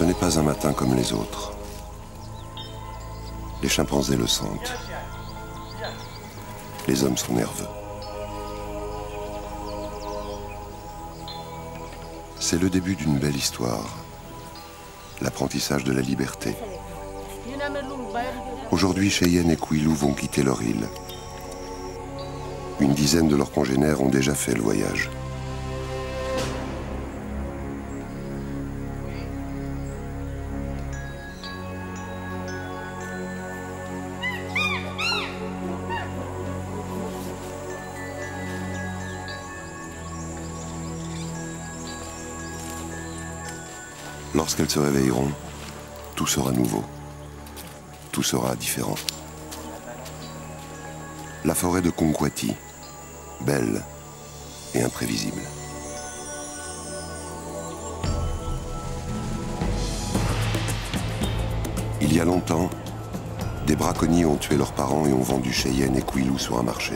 Ce n'est pas un matin comme les autres. Les chimpanzés le sentent. Les hommes sont nerveux. C'est le début d'une belle histoire. L'apprentissage de la liberté. Aujourd'hui, Cheyenne et Kouilou vont quitter leur île. Une dizaine de leurs congénères ont déjà fait le voyage. Lorsqu'elles se réveilleront, tout sera nouveau. Tout sera différent. La forêt de Konkwati, belle et imprévisible. Il y a longtemps, des braconniers ont tué leurs parents et ont vendu Cheyenne et Kouilou sur un marché.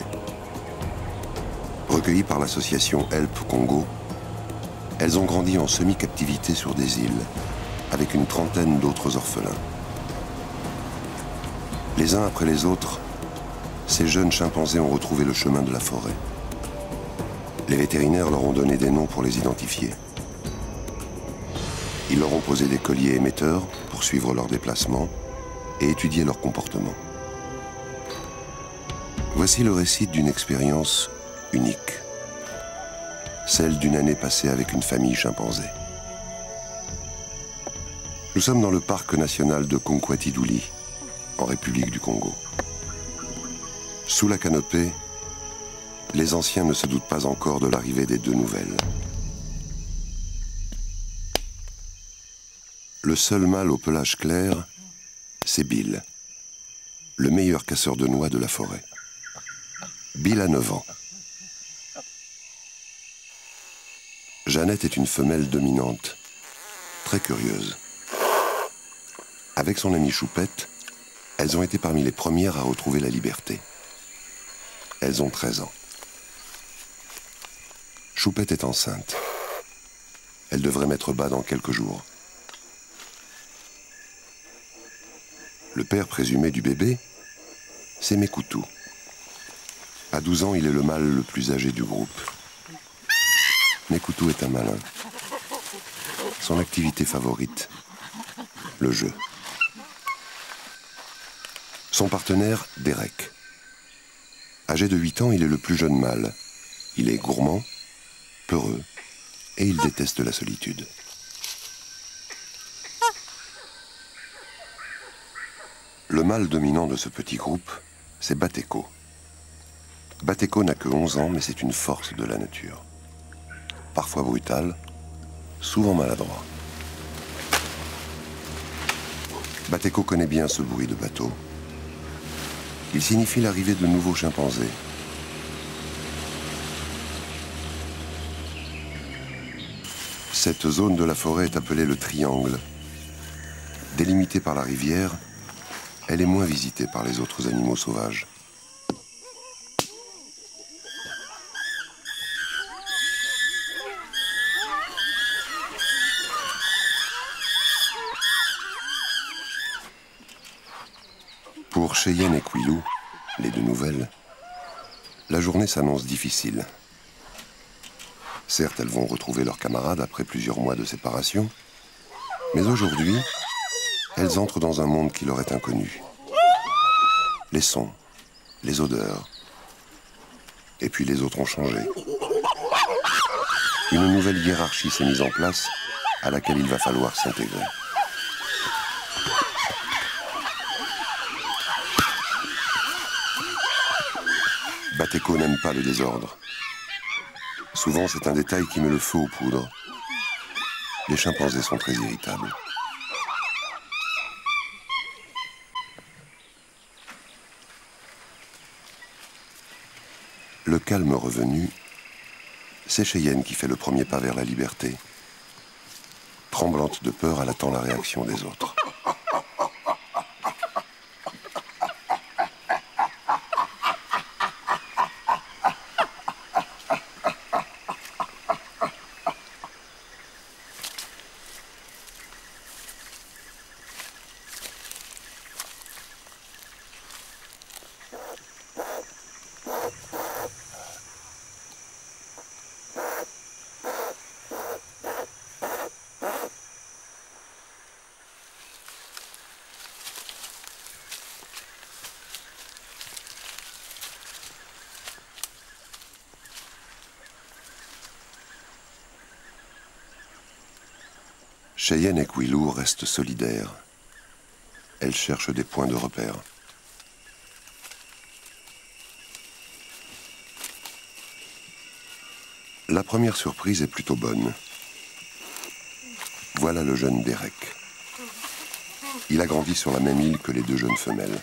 Recueillies par l'association Help Congo, elles ont grandi en semi-captivité sur des îles, avec une trentaine d'autres orphelins. Les uns après les autres, ces jeunes chimpanzés ont retrouvé le chemin de la forêt. Les vétérinaires leur ont donné des noms pour les identifier. Ils leur ont posé des colliers émetteurs pour suivre leurs déplacements et étudier leur comportement. Voici le récit d'une expérience unique. Celle d'une année passée avec une famille chimpanzé. Nous sommes dans le parc national de Konkwati-Douli, en République du Congo. Sous la canopée, les anciens ne se doutent pas encore de l'arrivée des deux nouvelles. Le seul mâle au pelage clair, c'est Bill, le meilleur casseur de noix de la forêt. Bill a 9 ans. Jeannette est une femelle dominante, très curieuse. Avec son amie Choupette, elles ont été parmi les premières à retrouver la liberté. Elles ont 13 ans. Choupette est enceinte. Elle devrait mettre bas dans quelques jours. Le père présumé du bébé, c'est Mekoutou. À 12 ans, il est le mâle le plus âgé du groupe. Mekoutou est un malin. Son activité favorite, le jeu. Son partenaire, Derek. Âgé de 8 ans, il est le plus jeune mâle. Il est gourmand, peureux, et il déteste la solitude. Le mâle dominant de ce petit groupe, c'est Bateko. Bateko n'a que 11 ans, mais c'est une force de la nature. Parfois brutal, souvent maladroit. Bateko connaît bien ce bruit de bateau. Il signifie l'arrivée de nouveaux chimpanzés. Cette zone de la forêt est appelée le triangle. Délimitée par la rivière, elle est moins visitée par les autres animaux sauvages. Pour Cheyenne et Kouilou, les deux nouvelles, la journée s'annonce difficile. Certes, elles vont retrouver leurs camarades après plusieurs mois de séparation, mais aujourd'hui, elles entrent dans un monde qui leur est inconnu. Les sons, les odeurs, et puis les autres ont changé. Une nouvelle hiérarchie s'est mise en place à laquelle il va falloir s'intégrer. Bateko n'aime pas le désordre. Souvent, c'est un détail qui met le feu aux poudres. Les chimpanzés sont très irritables. Le calme revenu, c'est Cheyenne qui fait le premier pas vers la liberté. Tremblante de peur, elle attend la réaction des autres. Cheyenne et Quilou restent solidaires. Elles cherchent des points de repère. La première surprise est plutôt bonne. Voilà le jeune Derek. Il a grandi sur la même île que les deux jeunes femelles.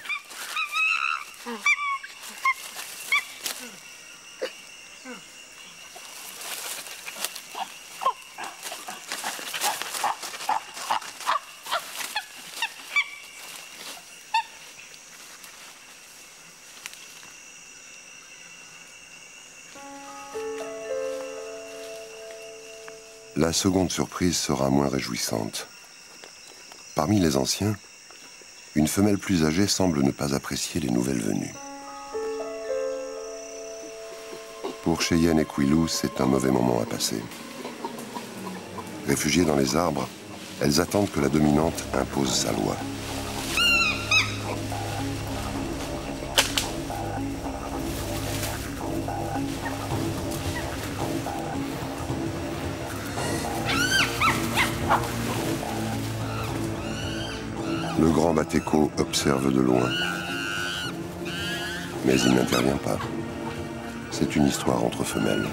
La seconde surprise sera moins réjouissante. Parmi les anciens, une femelle plus âgée semble ne pas apprécier les nouvelles venues. Pour Cheyenne et Quilou, c'est un mauvais moment à passer. Réfugiées dans les arbres, elles attendent que la dominante impose sa loi. Le grand Bateko observe de loin. Mais il n'intervient pas. C'est une histoire entre femelles.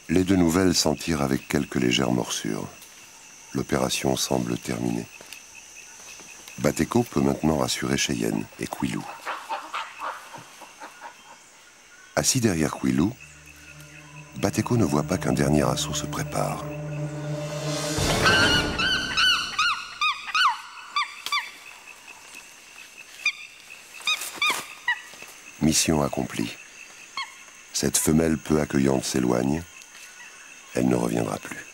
Les deux nouvelles s'en tirent avec quelques légères morsures. L'opération semble terminée. Bateko peut maintenant rassurer Cheyenne et Quilou. Assis derrière Quilou, Bateko ne voit pas qu'un dernier assaut se prépare. Mission accomplie. Cette femelle peu accueillante s'éloigne. Elle ne reviendra plus.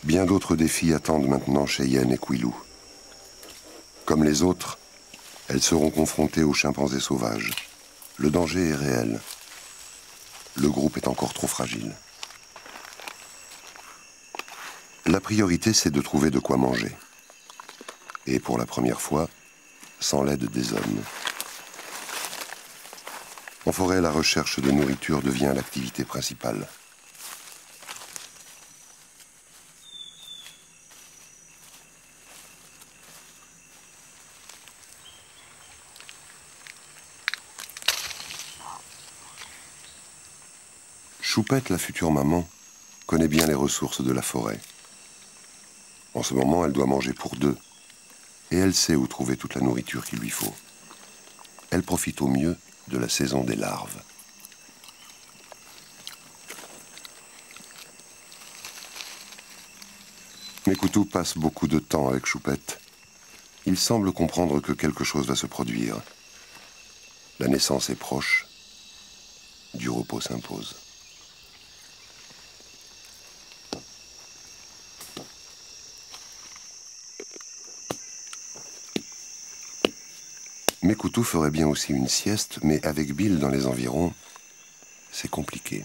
Bien d'autres défis attendent maintenant Cheyenne et Quilou. Comme les autres, elles seront confrontées aux chimpanzés sauvages. Le danger est réel. Le groupe est encore trop fragile. La priorité, c'est de trouver de quoi manger. Et pour la première fois, sans l'aide des hommes. En forêt, la recherche de nourriture devient l'activité principale. Choupette, la future maman, connaît bien les ressources de la forêt. En ce moment, elle doit manger pour deux. Et elle sait où trouver toute la nourriture qu'il lui faut. Elle profite au mieux de la saison des larves. Mekoutou passe beaucoup de temps avec Choupette. Il semble comprendre que quelque chose va se produire. La naissance est proche. Du repos s'impose. Mekoutou ferait bien aussi une sieste, mais avec Bill dans les environs, c'est compliqué.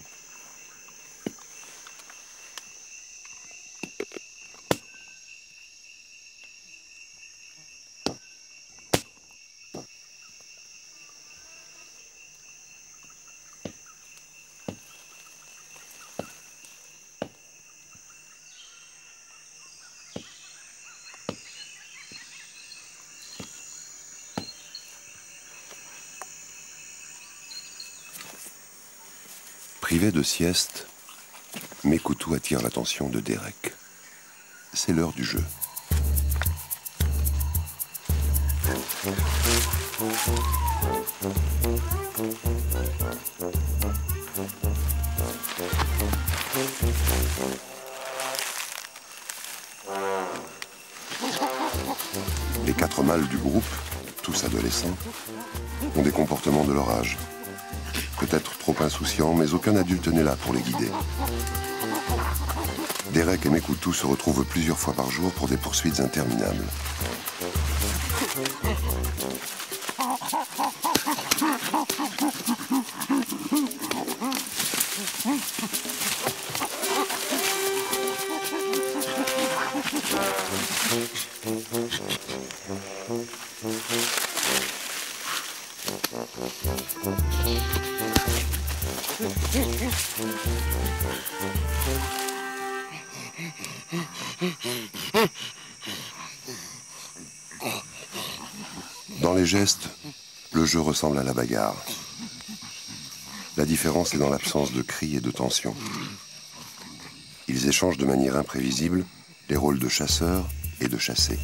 Privé de sieste, Mekoutou attire l'attention de Derek. C'est l'heure du jeu. Les 4 mâles du groupe, tous adolescents, ont des comportements de leur âge. Peut-être trop insouciants, mais aucun adulte n'est là pour les guider. Derek et Mekoutou se retrouvent plusieurs fois par jour pour des poursuites interminables. Dans les gestes, le jeu ressemble à la bagarre. La différence est dans l'absence de cris et de tension. Ils échangent de manière imprévisible les rôles de chasseur et de chassé,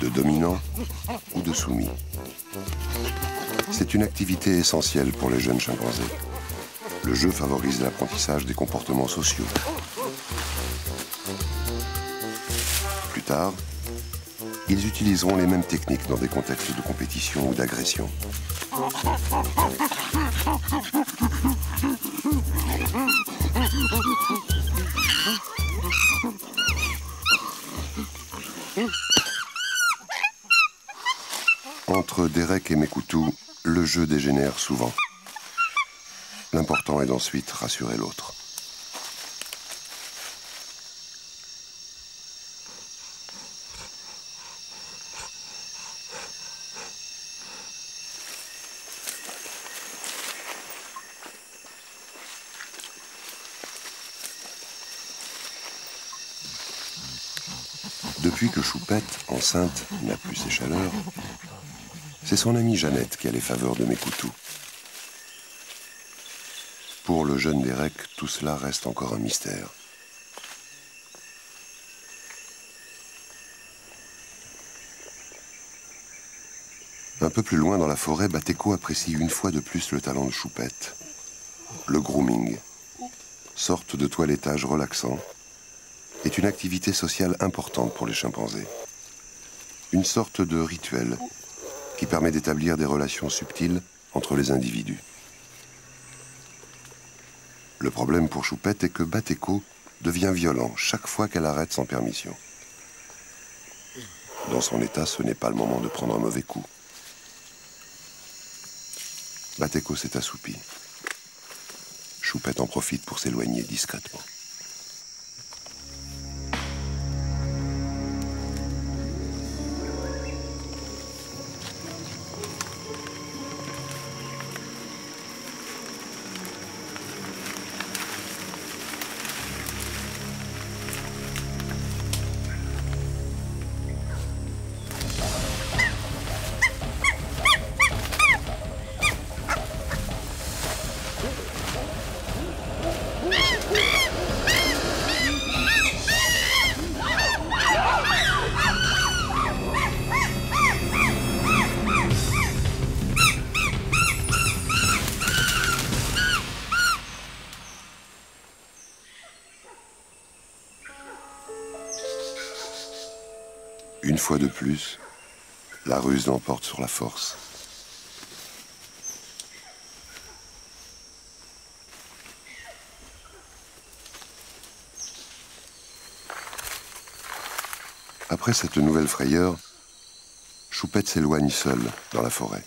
de dominant ou de soumis. C'est une activité essentielle pour les jeunes chimpanzés. Le jeu favorise l'apprentissage des comportements sociaux. Plus tard, ils utiliseront les mêmes techniques dans des contextes de compétition ou d'agression. Entre Derek et Mekoutou, le jeu dégénère souvent. L'important est d'ensuite rassurer l'autre. Depuis que Choupette, enceinte, n'a plus ses chaleurs, c'est son amie Jeannette qui a les faveurs de Mekoutou. Pour le jeune Derek, tout cela reste encore un mystère. Un peu plus loin dans la forêt, Bateko apprécie une fois de plus le talent de Choupette. Le grooming, sorte de toilettage relaxant, est une activité sociale importante pour les chimpanzés. Une sorte de rituel qui permet d'établir des relations subtiles entre les individus. Le problème pour Choupette est que Bateko devient violent chaque fois qu'elle arrête sans permission. Dans son état, ce n'est pas le moment de prendre un mauvais coup. Bateko s'est assoupi. Choupette en profite pour s'éloigner discrètement. Une fois de plus, la ruse l'emporte sur la force. Après cette nouvelle frayeur, Choupette s'éloigne seule dans la forêt.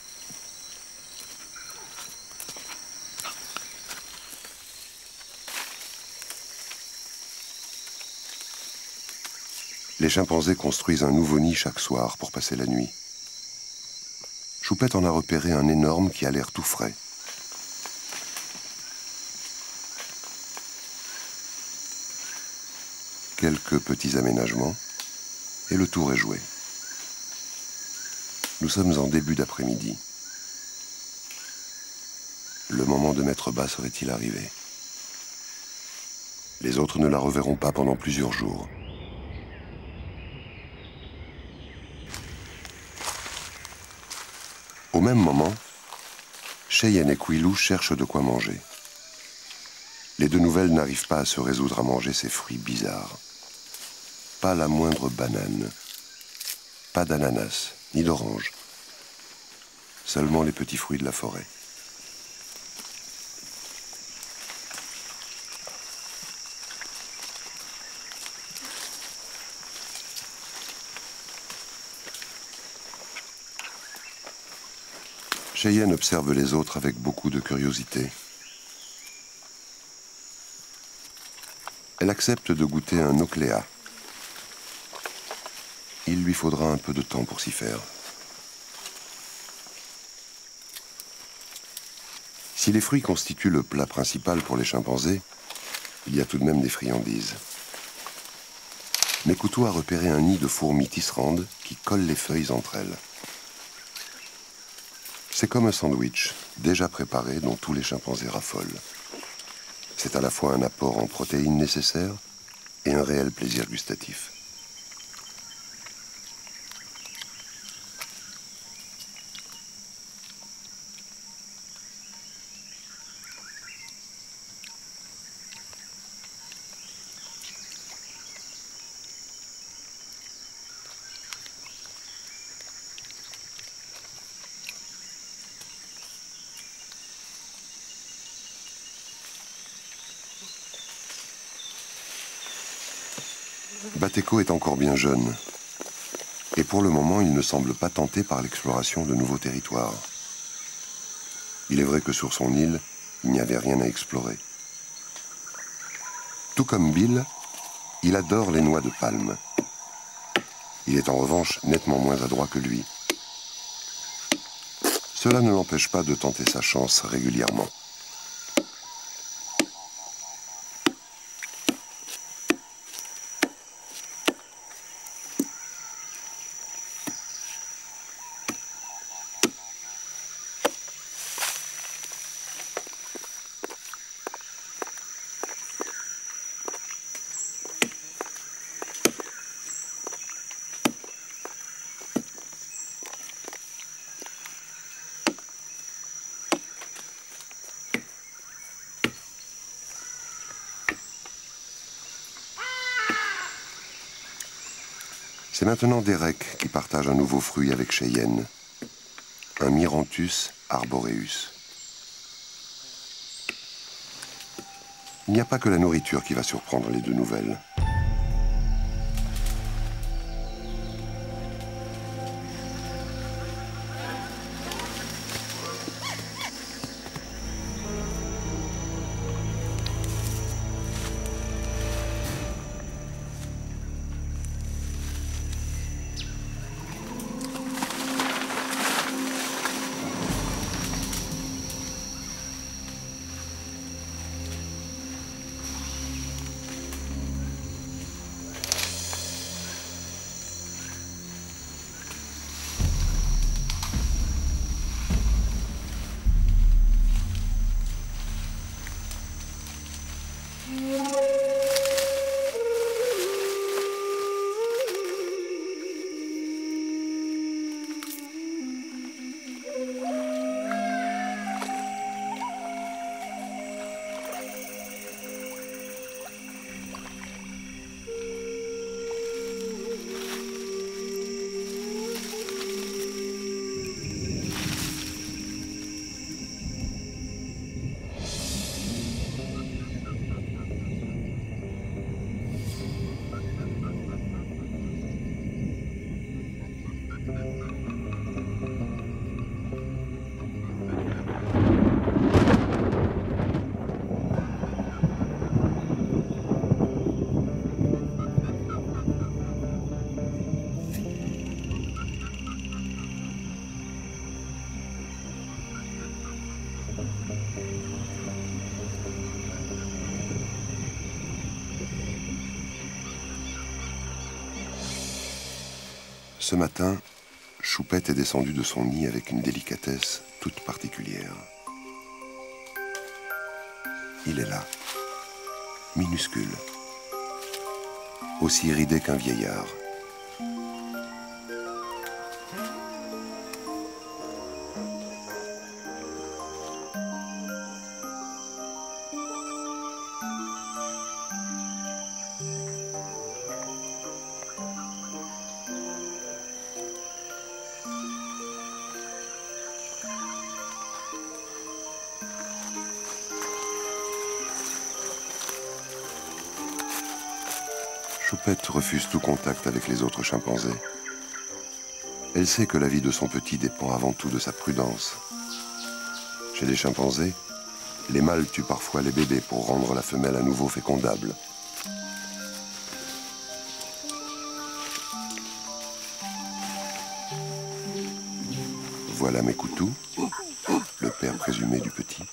Les chimpanzés construisent un nouveau nid chaque soir pour passer la nuit. Choupette en a repéré un énorme qui a l'air tout frais. Quelques petits aménagements et le tour est joué. Nous sommes en début d'après-midi. Le moment de mettre bas serait-il arrivé? Les autres ne la reverront pas pendant plusieurs jours. Au même moment, Cheyenne et Kouilou cherchent de quoi manger. Les deux nouvelles n'arrivent pas à se résoudre à manger ces fruits bizarres. Pas la moindre banane, pas d'ananas, ni d'orange. Seulement les petits fruits de la forêt. Cheyenne observe les autres avec beaucoup de curiosité. Elle accepte de goûter un ocléa, il lui faudra un peu de temps pour s'y faire. Si les fruits constituent le plat principal pour les chimpanzés, il y a tout de même des friandises. Mekoutou a repéré un nid de fourmis tisserandes qui collent les feuilles entre elles. C'est comme un sandwich, déjà préparé, dont tous les chimpanzés raffolent. C'est à la fois un apport en protéines nécessaires et un réel plaisir gustatif. Bateko est encore bien jeune, et pour le moment, il ne semble pas tenté par l'exploration de nouveaux territoires. Il est vrai que sur son île, il n'y avait rien à explorer. Tout comme Bill, il adore les noix de palme. Il est en revanche nettement moins adroit que lui. Cela ne l'empêche pas de tenter sa chance régulièrement. C'est maintenant Derek qui partage un nouveau fruit avec Cheyenne, un Myrhanthus arboreus. Il n'y a pas que la nourriture qui va surprendre les deux nouvelles. Ce matin, Choupette est descendue de son nid avec une délicatesse toute particulière. Il est là, minuscule, aussi ridé qu'un vieillard. Choupette refuse tout contact avec les autres chimpanzés. Elle sait que la vie de son petit dépend avant tout de sa prudence. Chez les chimpanzés, les mâles tuent parfois les bébés pour rendre la femelle à nouveau fécondable. Voilà Mekoutou, le père présumé du petit.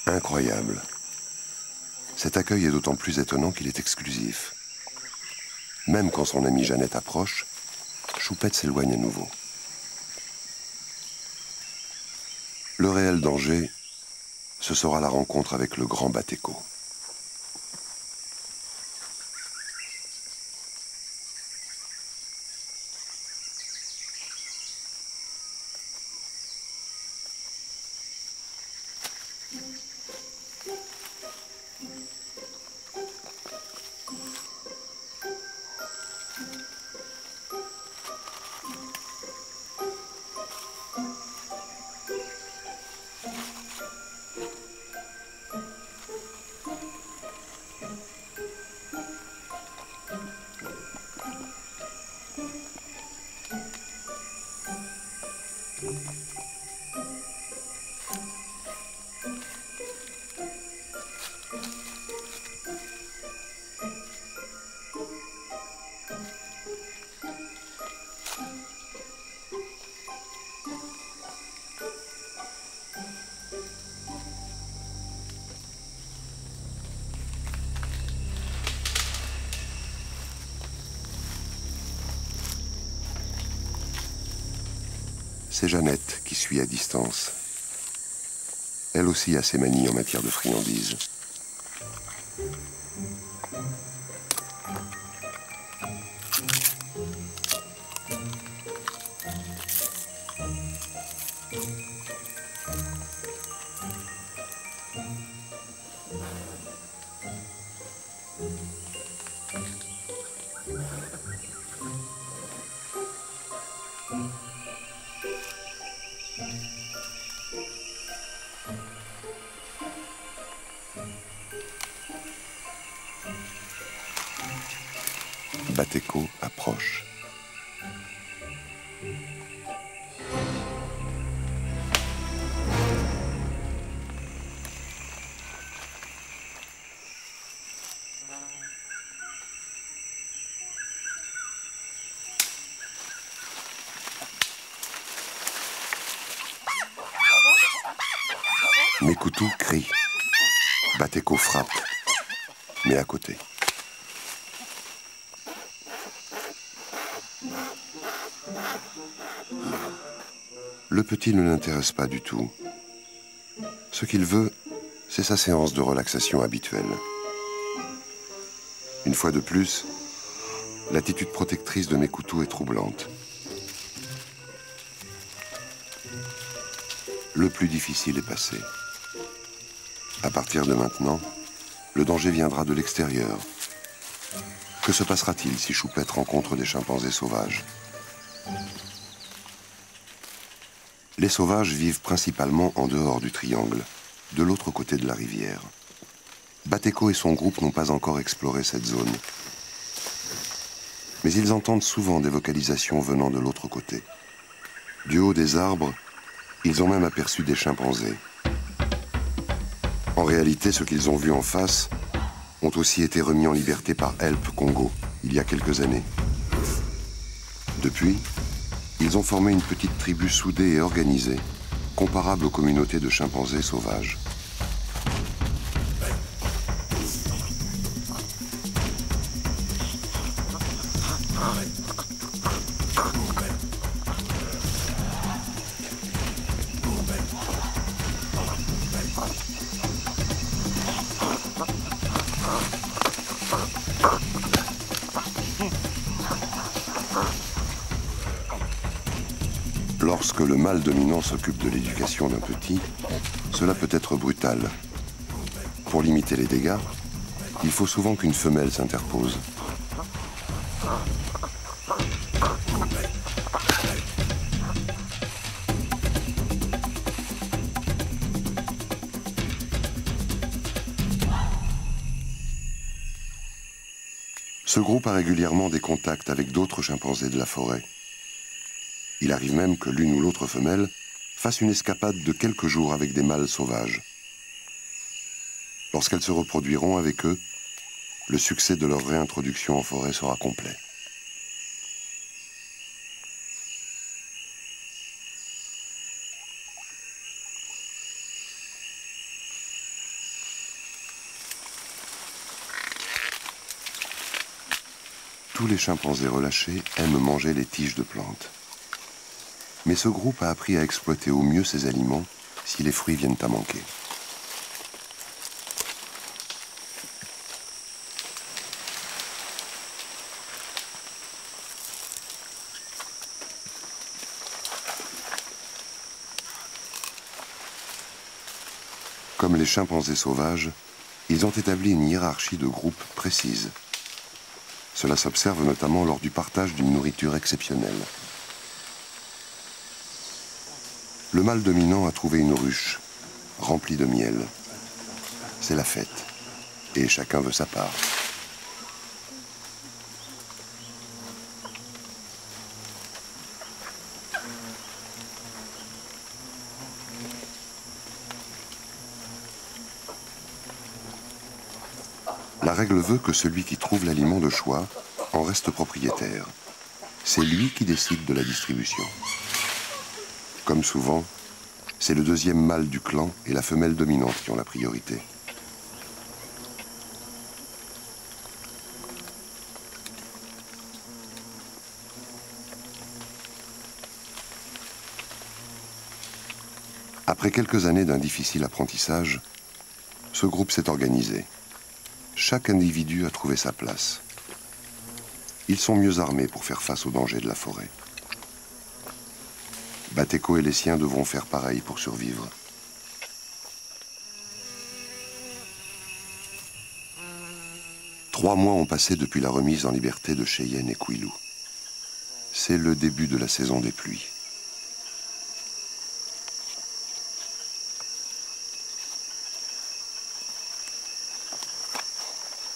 Incroyable. Cet accueil est d'autant plus étonnant qu'il est exclusif. Même quand son amie Jeannette approche, Choupette s'éloigne à nouveau. Le réel danger, ce sera la rencontre avec le grand Batéco. C'est Jeannette qui suit à distance. Elle aussi a ses manies en matière de friandises. Batéco approche. Mekoutou crie. Batéco frappe, mais à côté. Le petit ne l'intéresse pas du tout. Ce qu'il veut, c'est sa séance de relaxation habituelle. Une fois de plus, l'attitude protectrice de Mekoutou est troublante. Le plus difficile est passé. À partir de maintenant, le danger viendra de l'extérieur. Que se passera-t-il si Choupette rencontre des chimpanzés sauvages ? Les sauvages vivent principalement en dehors du triangle, de l'autre côté de la rivière. Batéco et son groupe n'ont pas encore exploré cette zone. Mais ils entendent souvent des vocalisations venant de l'autre côté. Du haut des arbres, ils ont même aperçu des chimpanzés. En réalité, ceux qu'ils ont vus en face ont aussi été remis en liberté par Help Congo, il y a quelques années. Depuis, ils ont formé une petite tribu soudée et organisée, comparable aux communautés de chimpanzés sauvages. Lorsque le mâle dominant s'occupe de l'éducation d'un petit, cela peut être brutal. Pour limiter les dégâts, il faut souvent qu'une femelle s'interpose. Ce groupe a régulièrement des contacts avec d'autres chimpanzés de la forêt. Il arrive même que l'une ou l'autre femelle fasse une escapade de quelques jours avec des mâles sauvages. Lorsqu'elles se reproduiront avec eux, le succès de leur réintroduction en forêt sera complet. Tous les chimpanzés relâchés aiment manger les tiges de plantes. Mais ce groupe a appris à exploiter au mieux ces aliments si les fruits viennent à manquer. Comme les chimpanzés sauvages, ils ont établi une hiérarchie de groupes précise. Cela s'observe notamment lors du partage d'une nourriture exceptionnelle. Le mâle dominant a trouvé une ruche remplie de miel. C'est la fête, et chacun veut sa part. La règle veut que celui qui trouve l'aliment de choix en reste propriétaire. C'est lui qui décide de la distribution. Comme souvent, c'est le deuxième mâle du clan et la femelle dominante qui ont la priorité. Après quelques années d'un difficile apprentissage, ce groupe s'est organisé. Chaque individu a trouvé sa place. Ils sont mieux armés pour faire face aux dangers de la forêt. Bateko et les siens devront faire pareil pour survivre. Trois mois ont passé depuis la remise en liberté de Cheyenne et Quilou. C'est le début de la saison des pluies.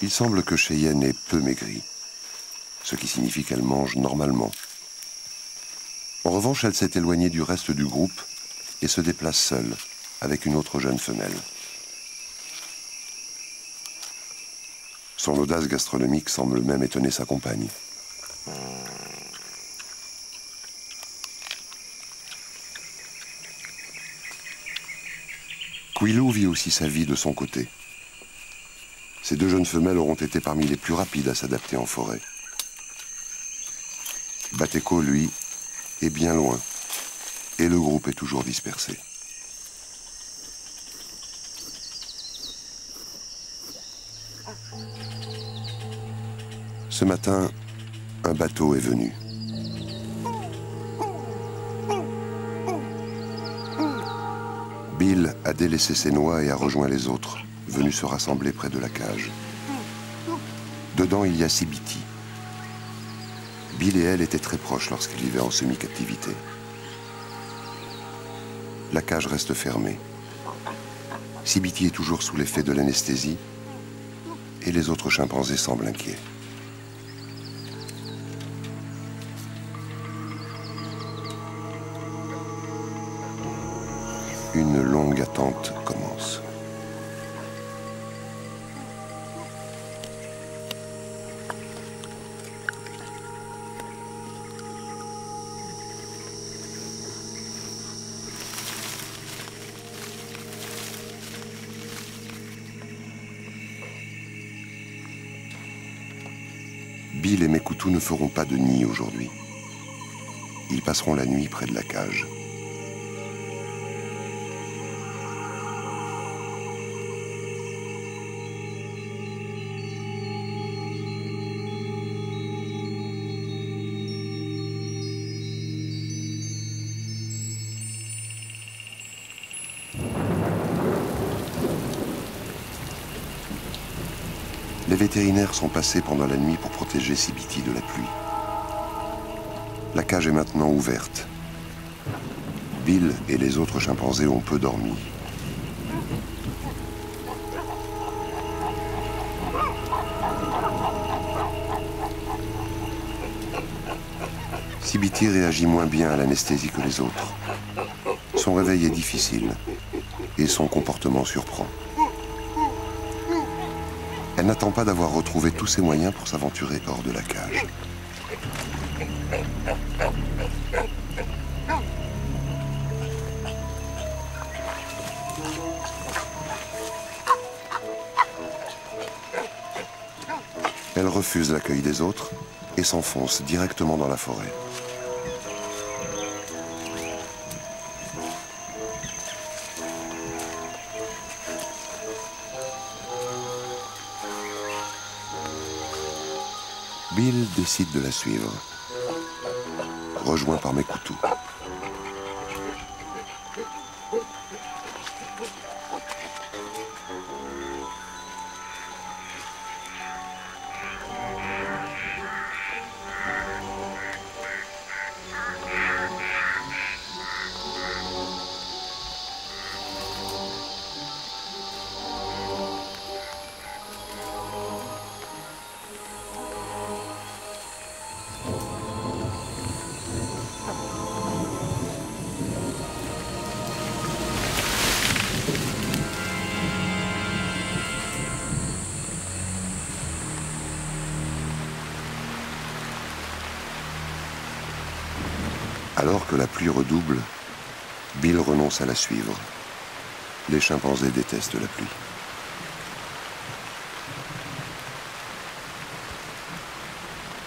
Il semble que Cheyenne est peu maigrie, ce qui signifie qu'elle mange normalement. En revanche, elle s'est éloignée du reste du groupe et se déplace seule, avec une autre jeune femelle. Son audace gastronomique semble même étonner sa compagne. Quilou vit aussi sa vie de son côté. Ces deux jeunes femelles auront été parmi les plus rapides à s'adapter en forêt. Bateko, lui, est bien loin, et le groupe est toujours dispersé. Ce matin, un bateau est venu. Bill a délaissé ses noix et a rejoint les autres, venus se rassembler près de la cage. Dedans, il y a Sibiti. Bill et elle étaient très proches lorsqu'ils vivaient en semi-captivité. La cage reste fermée. Sibiti est toujours sous l'effet de l'anesthésie et les autres chimpanzés semblent inquiets. Une longue attente commence. Bill et Mekutu ne feront pas de nid aujourd'hui. Ils passeront la nuit près de la cage. Les vétérinaires sont passés pendant la nuit pour protéger Sibiti de la pluie. La cage est maintenant ouverte. Bill et les autres chimpanzés ont peu dormi. Tibiti réagit moins bien à l'anesthésie que les autres. Son réveil est difficile et son comportement surprend. Elle n'attend pas d'avoir retrouvé tous ses moyens pour s'aventurer hors de la cage. Elle refuse l'accueil des autres et s'enfonce directement dans la forêt. Bill décide de la suivre, rejoint par Mekutu. Alors que la pluie redouble, Bill renonce à la suivre. Les chimpanzés détestent la pluie.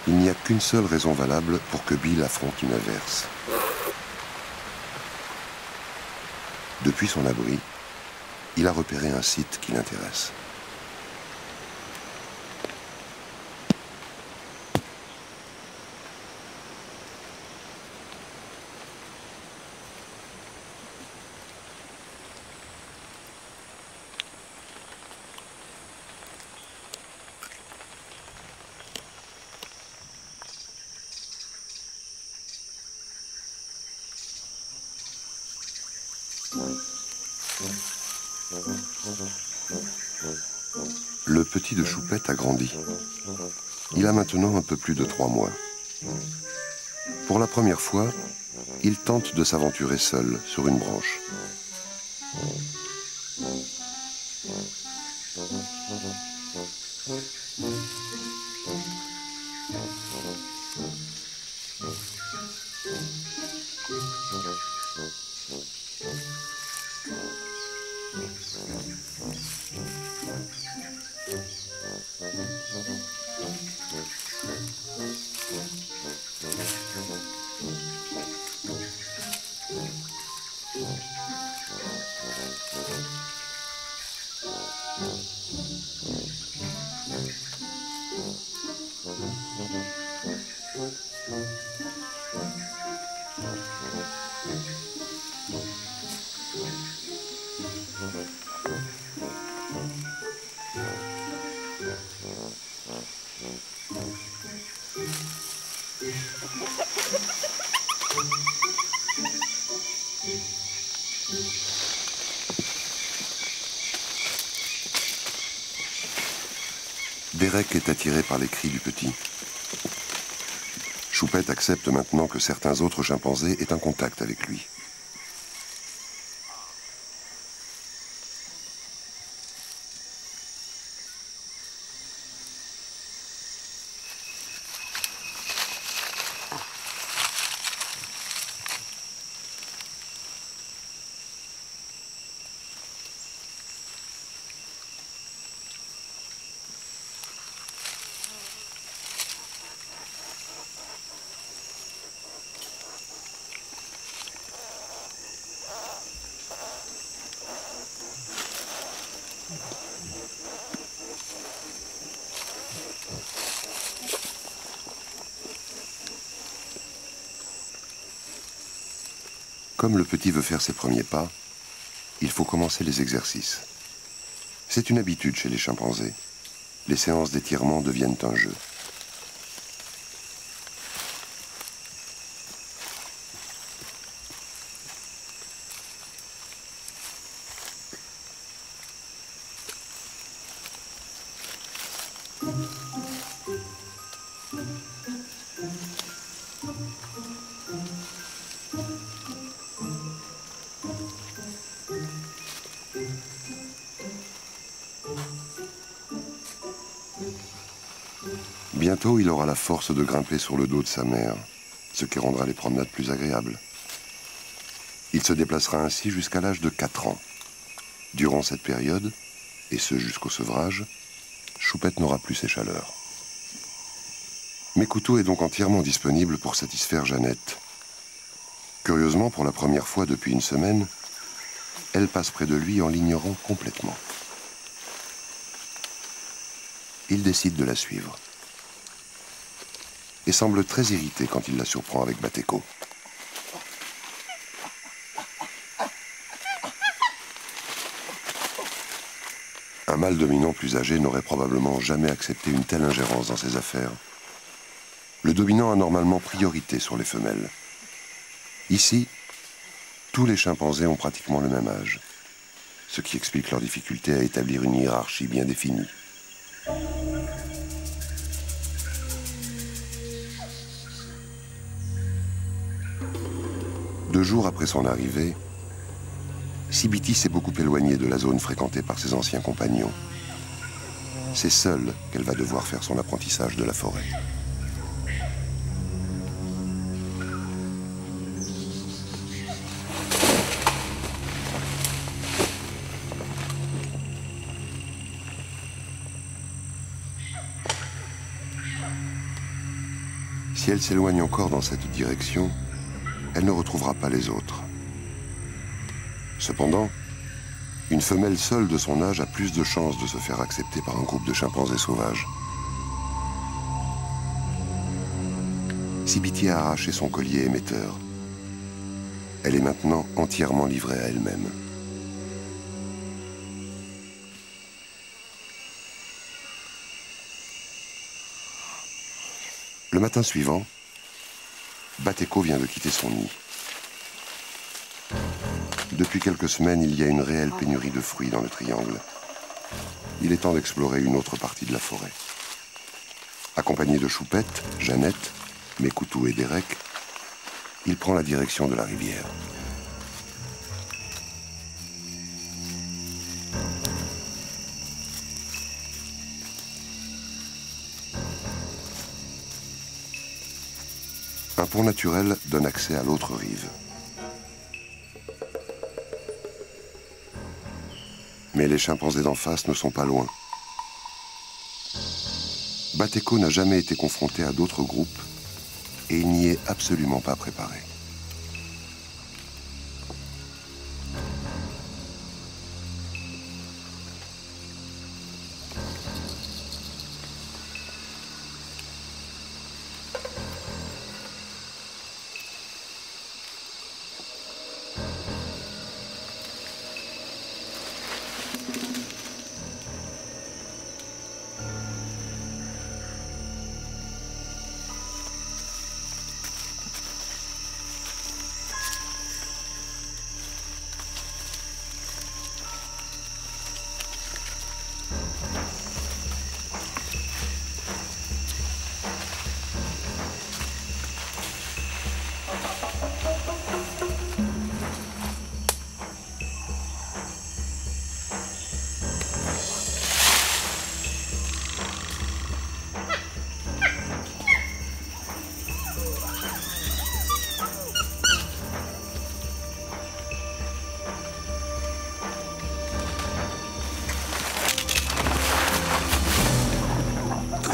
Il n'y a qu'une seule raison valable pour que Bill affronte une averse. Depuis son abri, il a repéré un site qui l'intéresse. Le petit de Choupette a grandi. Il a maintenant un peu plus de 3 mois. Pour la première fois, il tente de s'aventurer seul sur une branche. Derek est attiré par les cris du petit. Choupette accepte maintenant que certains autres chimpanzés aient un contact avec lui. Comme le petit veut faire ses premiers pas, il faut commencer les exercices. C'est une habitude chez les chimpanzés. Les séances d'étirement deviennent un jeu. Bientôt, il aura la force de grimper sur le dos de sa mère, ce qui rendra les promenades plus agréables. Il se déplacera ainsi jusqu'à l'âge de 4 ans. Durant cette période, et ce jusqu'au sevrage, Choupette n'aura plus ses chaleurs. Mekoutou est donc entièrement disponible pour satisfaire Jeannette. Curieusement, pour la première fois depuis une semaine, elle passe près de lui en l'ignorant complètement. Il décide de la suivre et semble très irrité quand il la surprend avec Bateko. Un mâle dominant plus âgé n'aurait probablement jamais accepté une telle ingérence dans ses affaires. Le dominant a normalement priorité sur les femelles. Ici, tous les chimpanzés ont pratiquement le même âge, ce qui explique leur difficulté à établir une hiérarchie bien définie. Deux jours après son arrivée, Sibiti s'est beaucoup éloignée de la zone fréquentée par ses anciens compagnons. C'est seule qu'elle va devoir faire son apprentissage de la forêt. Si elle s'éloigne encore dans cette direction, elle ne retrouvera pas les autres. Cependant, une femelle seule de son âge a plus de chances de se faire accepter par un groupe de chimpanzés sauvages. Sibiti a arraché son collier émetteur. Elle est maintenant entièrement livrée à elle-même. Le matin suivant, Bateko vient de quitter son nid. Depuis quelques semaines, il y a une réelle pénurie de fruits dans le triangle. Il est temps d'explorer une autre partie de la forêt. Accompagné de Choupette, Jeannette, Mekoutou et Derek, il prend la direction de la rivière. Un pont naturel donne accès à l'autre rive. Mais les chimpanzés d'en face ne sont pas loin. Bateko n'a jamais été confronté à d'autres groupes et il n'y est absolument pas préparé.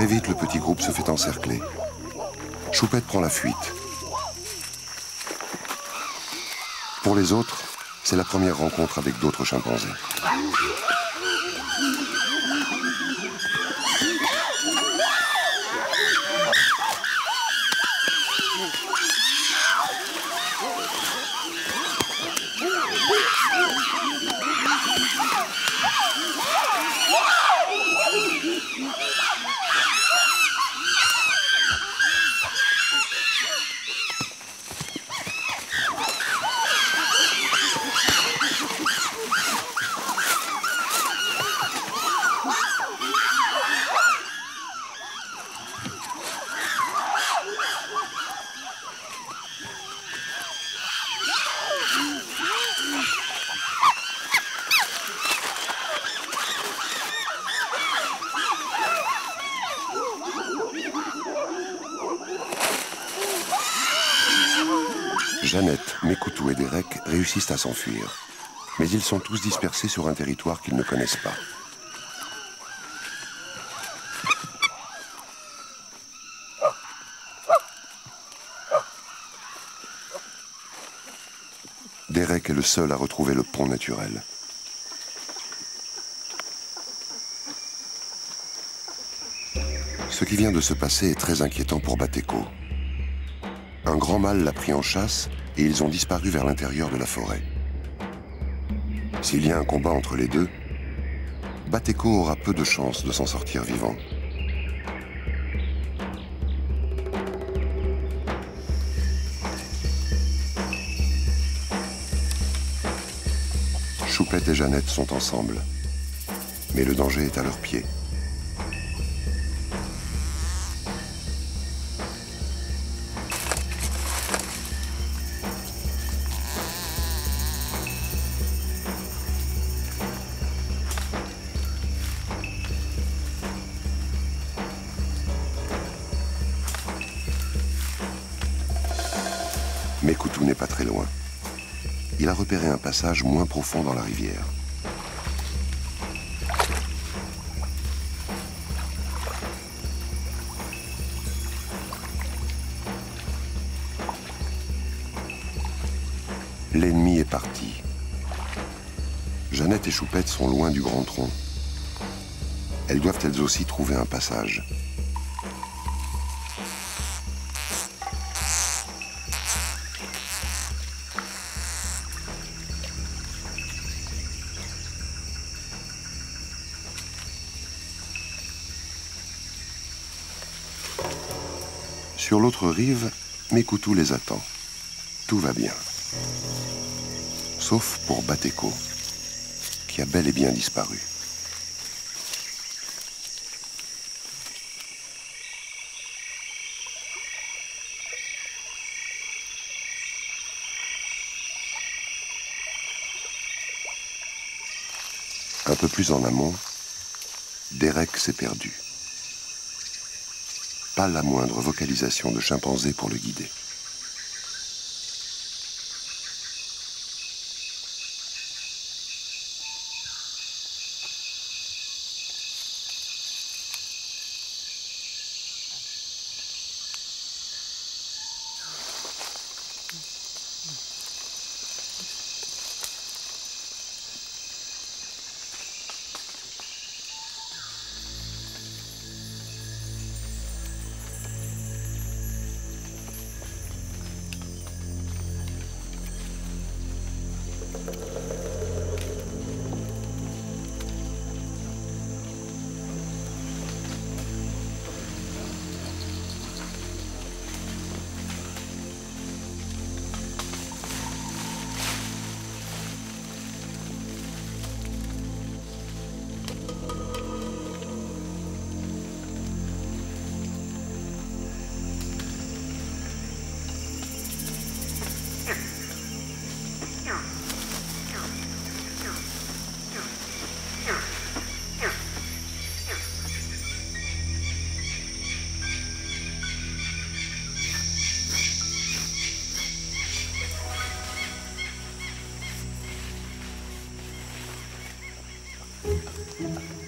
Très vite, le petit groupe se fait encercler. Choupette prend la fuite. Pour les autres, c'est la première rencontre avec d'autres chimpanzés. Jeannette, Mekoutou et Derek réussissent à s'enfuir. Mais ils sont tous dispersés sur un territoire qu'ils ne connaissent pas. Derek est le seul à retrouver le pont naturel. Ce qui vient de se passer est très inquiétant pour Bateko. Un grand mâle l'a pris en chasse et ils ont disparu vers l'intérieur de la forêt. S'il y a un combat entre les deux, Bateko aura peu de chances de s'en sortir vivant. Choupette et Jeannette sont ensemble, mais le danger est à leurs pieds. Mekoutou n'est pas très loin. Il a repéré un passage moins profond dans la rivière. L'ennemi est parti. Jeannette et Choupette sont loin du grand tronc. Elles doivent elles aussi trouver un passage. Sur l'autre rive, Mekoutou les attend. Tout va bien. Sauf pour Bateko, qui a bel et bien disparu. Un peu plus en amont, Derek s'est perdu. Pas la moindre vocalisation de chimpanzé pour le guider.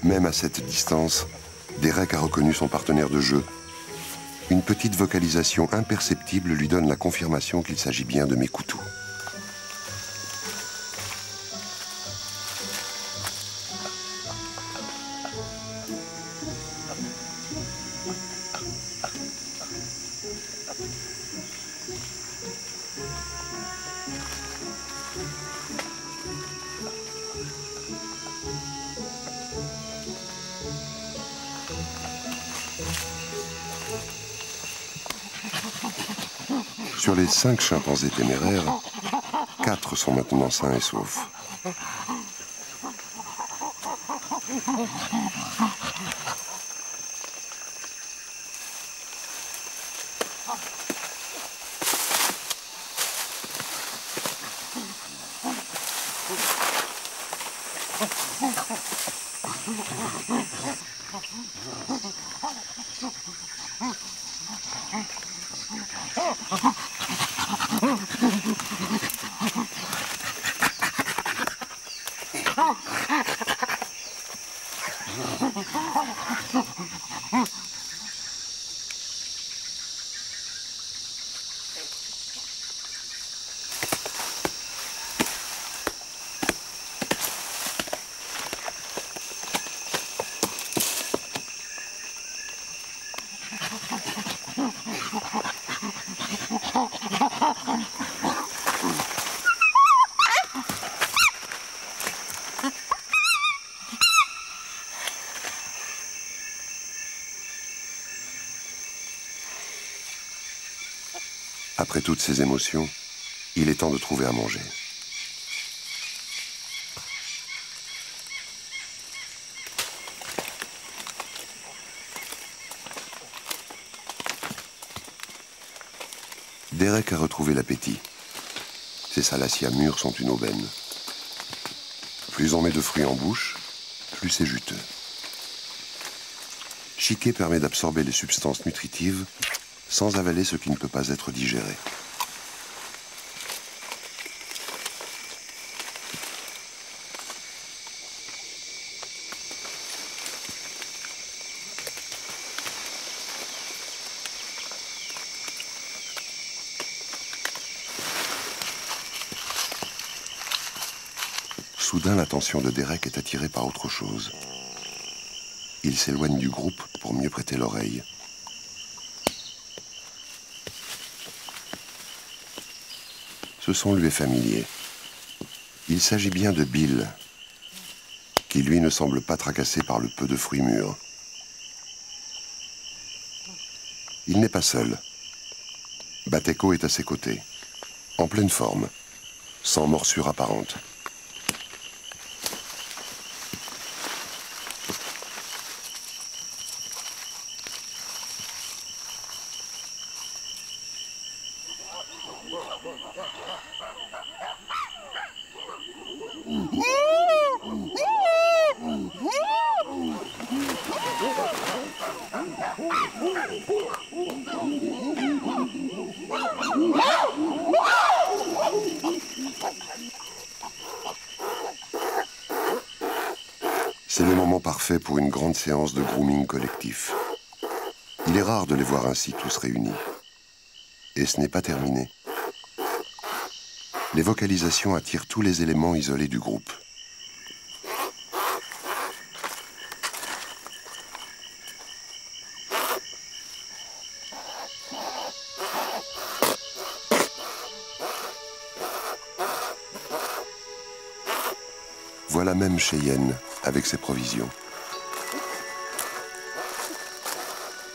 Même à cette distance, Derek a reconnu son partenaire de jeu. Une petite vocalisation imperceptible lui donne la confirmation qu'il s'agit bien de Mekoutou. Sur les 5 chimpanzés téméraires, 4 sont maintenant sains et saufs. Après toutes ces émotions, il est temps de trouver à manger. Derek a retrouvé l'appétit. Ses salacias mûres sont une aubaine. Plus on met de fruits en bouche, plus c'est juteux. Chiquer permet d'absorber les substances nutritives sans avaler ce qui ne peut pas être digéré. Soudain, l'attention de Derek est attirée par autre chose. Il s'éloigne du groupe pour mieux prêter l'oreille. Ce son lui est familier. Il s'agit bien de Bill, qui lui ne semble pas tracassé par le peu de fruits mûrs. Il n'est pas seul. Bateko est à ses côtés, en pleine forme, sans morsure apparente. C'est le moment parfait pour une grande séance de grooming collectif. Il est rare de les voir ainsi tous réunis. Et ce n'est pas terminé. Les vocalisations attirent tous les éléments isolés du groupe. Voilà même Cheyenne avec ses provisions.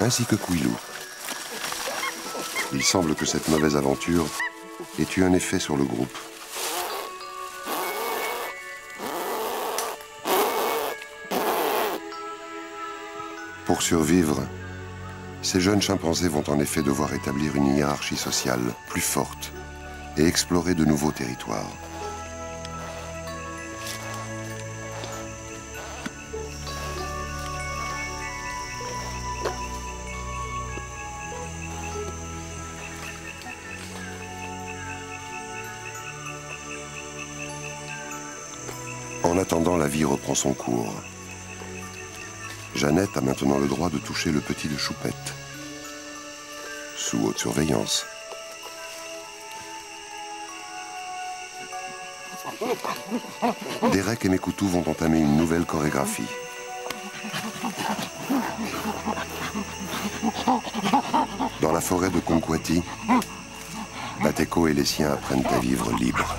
Ainsi que Quilou. Il semble que cette mauvaise aventure ait eu un effet sur le groupe. Pour survivre, ces jeunes chimpanzés vont en effet devoir établir une hiérarchie sociale plus forte et explorer de nouveaux territoires. En attendant, la vie reprend son cours. Jeannette a maintenant le droit de toucher le petit de Choupette, sous haute surveillance. Derek et Mekoutou vont entamer une nouvelle chorégraphie. Dans la forêt de Konkwati, Bateko et les siens apprennent à vivre libres.